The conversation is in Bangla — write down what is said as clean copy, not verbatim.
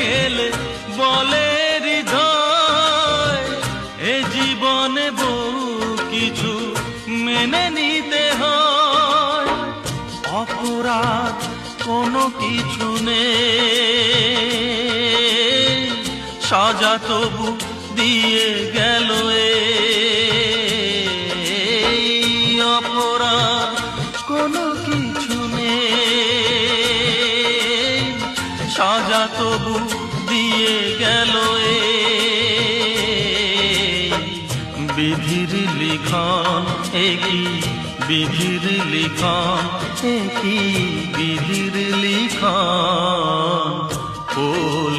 গেলে বলে হৃদয়, এ জীবনে বহু কিছু মেনে নিতে হয়। অপরাধ কোনো কিছু নেই, সাজা তবু দিয়ে গেল অপরাধ কোনো কিছু নেই, সাজা তবু দিয়ে গেল বিধির লিখন, একই বিধির লিখন, একই বিধির লিখন। ফুল